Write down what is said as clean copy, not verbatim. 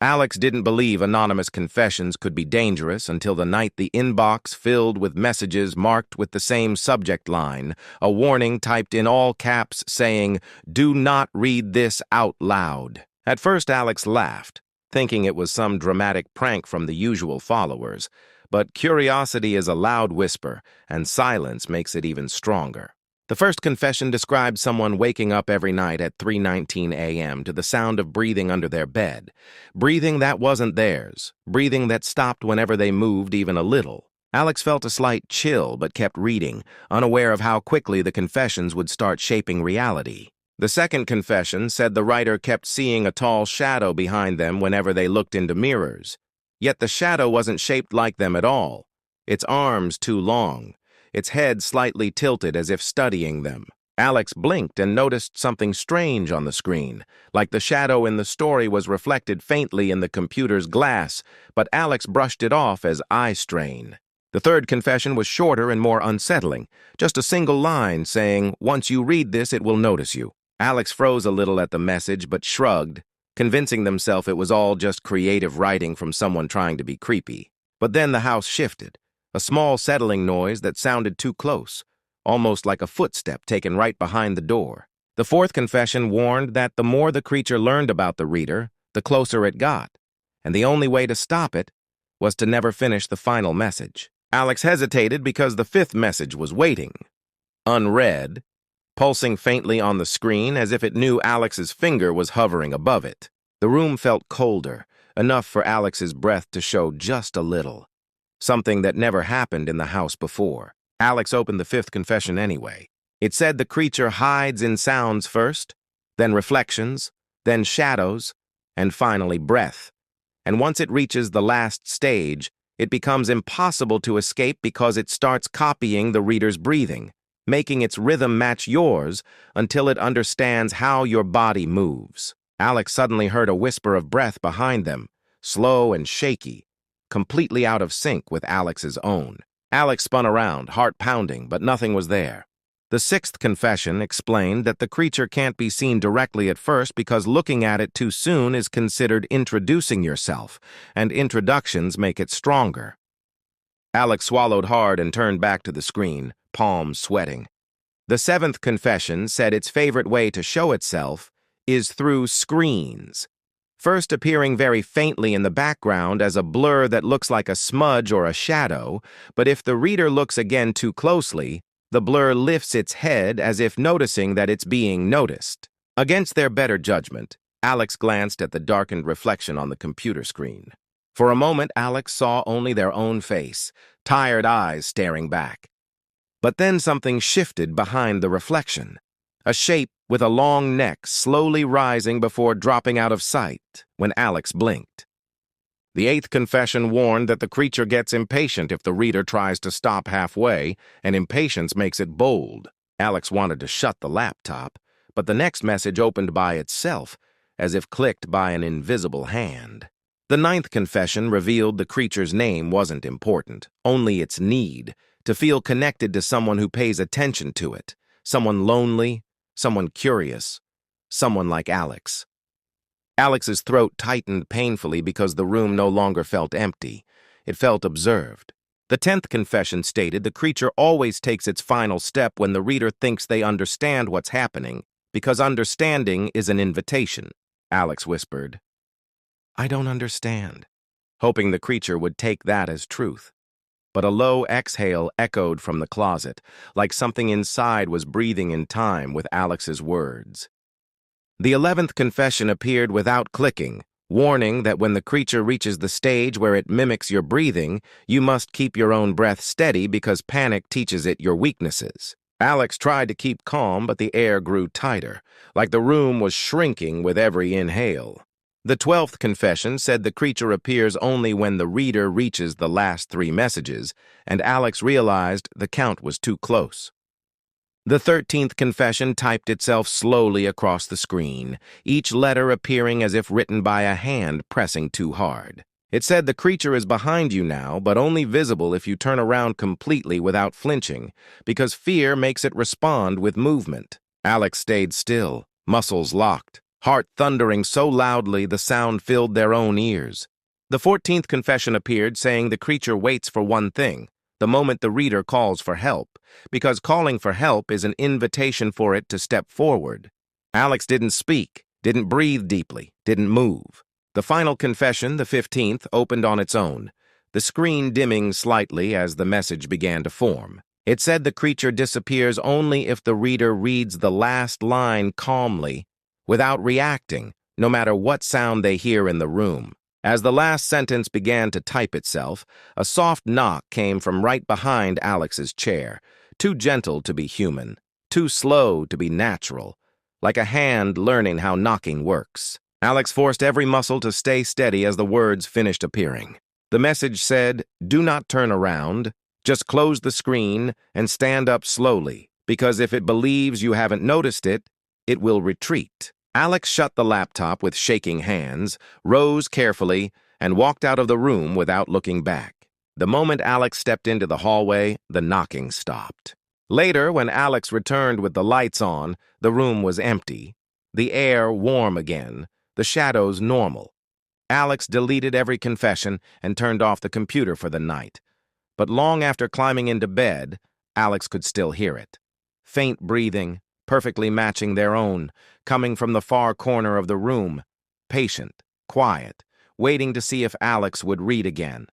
Alex didn't believe anonymous confessions could be dangerous until the night the inbox filled with messages marked with the same subject line, a warning typed in all caps saying, "Do not read this out loud." At first, Alex laughed, thinking it was some dramatic prank from the usual followers, but curiosity is a loud whisper, and silence makes it even stronger. The first confession described someone waking up every night at 3:19 a.m. to the sound of breathing under their bed. Breathing that wasn't theirs. Breathing that stopped whenever they moved even a little. Alex felt a slight chill but kept reading, unaware of how quickly the confessions would start shaping reality. The second confession said the writer kept seeing a tall shadow behind them whenever they looked into mirrors. Yet the shadow wasn't shaped like them at all. Its arms too long. Its head slightly tilted as if studying them. Alex blinked and noticed something strange on the screen, like the shadow in the story was reflected faintly in the computer's glass, but Alex brushed it off as eye strain. The third confession was shorter and more unsettling, just a single line saying, "Once you read this, it will notice you." Alex froze a little at the message but shrugged, convincing himself it was all just creative writing from someone trying to be creepy. But then the house shifted. A small settling noise that sounded too close, almost like a footstep taken right behind the door. The fourth confession warned that the more the creature learned about the reader, the closer it got, and the only way to stop it was to never finish the final message. Alex hesitated because the fifth message was waiting, unread, pulsing faintly on the screen as if it knew Alex's finger was hovering above it. The room felt colder, enough for Alex's breath to show just a little. Something that never happened in the house before. Alex opened the fifth confession anyway. It said the creature hides in sounds first, then reflections, then shadows, and finally breath. And once it reaches the last stage, it becomes impossible to escape because it starts copying the reader's breathing, making its rhythm match yours until it understands how your body moves. Alex suddenly heard a whisper of breath behind them, slow and shaky, completely out of sync with Alex's own. Alex spun around, heart pounding, but nothing was there. The sixth confession explained that the creature can't be seen directly at first because looking at it too soon is considered introducing yourself, and introductions make it stronger. Alex swallowed hard and turned back to the screen, palms sweating. The seventh confession said its favorite way to show itself is through screens. First appearing very faintly in the background as a blur that looks like a smudge or a shadow, but if the reader looks again too closely, the blur lifts its head as if noticing that it's being noticed. Against their better judgment, Alex glanced at the darkened reflection on the computer screen. For a moment, Alex saw only their own face, tired eyes staring back. But then something shifted behind the reflection. A shape with a long neck slowly rising before dropping out of sight when Alex blinked. The eighth confession warned that the creature gets impatient if the reader tries to stop halfway, and impatience makes it bold. Alex wanted to shut the laptop, but the next message opened by itself, as if clicked by an invisible hand. The ninth confession revealed the creature's name wasn't important, only its need, to feel connected to someone who pays attention to it, someone lonely, someone curious, someone like Alex. Alex's throat tightened painfully because the room no longer felt empty. It felt observed. The 10th confession stated the creature always takes its final step when the reader thinks they understand what's happening, because understanding is an invitation. Alex whispered, "I don't understand," hoping the creature would take that as truth. But a low exhale echoed from the closet, like something inside was breathing in time with Alex's words. The 11th confession appeared without clicking, warning that when the creature reaches the stage where it mimics your breathing, you must keep your own breath steady because panic teaches it your weaknesses. Alex tried to keep calm, but the air grew tighter, like the room was shrinking with every inhale. The 12th confession said the creature appears only when the reader reaches the last 3 messages, and Alex realized the count was too close. The 13th confession typed itself slowly across the screen, each letter appearing as if written by a hand pressing too hard. It said the creature is behind you now, but only visible if you turn around completely without flinching, because fear makes it respond with movement. Alex stayed still, muscles locked. heart thundering so loudly the sound filled their own ears. The 14th confession appeared, saying the creature waits for one thing, the moment the reader calls for help, because calling for help is an invitation for it to step forward. Alex didn't speak, didn't breathe deeply, didn't move. The final confession, the 15th, opened on its own, the screen dimming slightly as the message began to form. It said the creature disappears only if the reader reads the last line calmly, without reacting, no matter what sound they hear in the room. As the last sentence began to type itself, a soft knock came from right behind Alex's chair, too gentle to be human, too slow to be natural, like a hand learning how knocking works. Alex forced every muscle to stay steady as the words finished appearing. The message said, "Do not turn around. Just close the screen and stand up slowly, because if it believes you haven't noticed it, it will retreat." Alex shut the laptop with shaking hands, rose carefully, and walked out of the room without looking back. The moment Alex stepped into the hallway, the knocking stopped. Later, when Alex returned with the lights on, the room was empty, the air warm again, the shadows normal. Alex deleted every confession and turned off the computer for the night. But long after climbing into bed, Alex could still hear it. Faint breathing, perfectly matching their own, coming from the far corner of the room, patient, quiet, waiting to see if Alex would read again.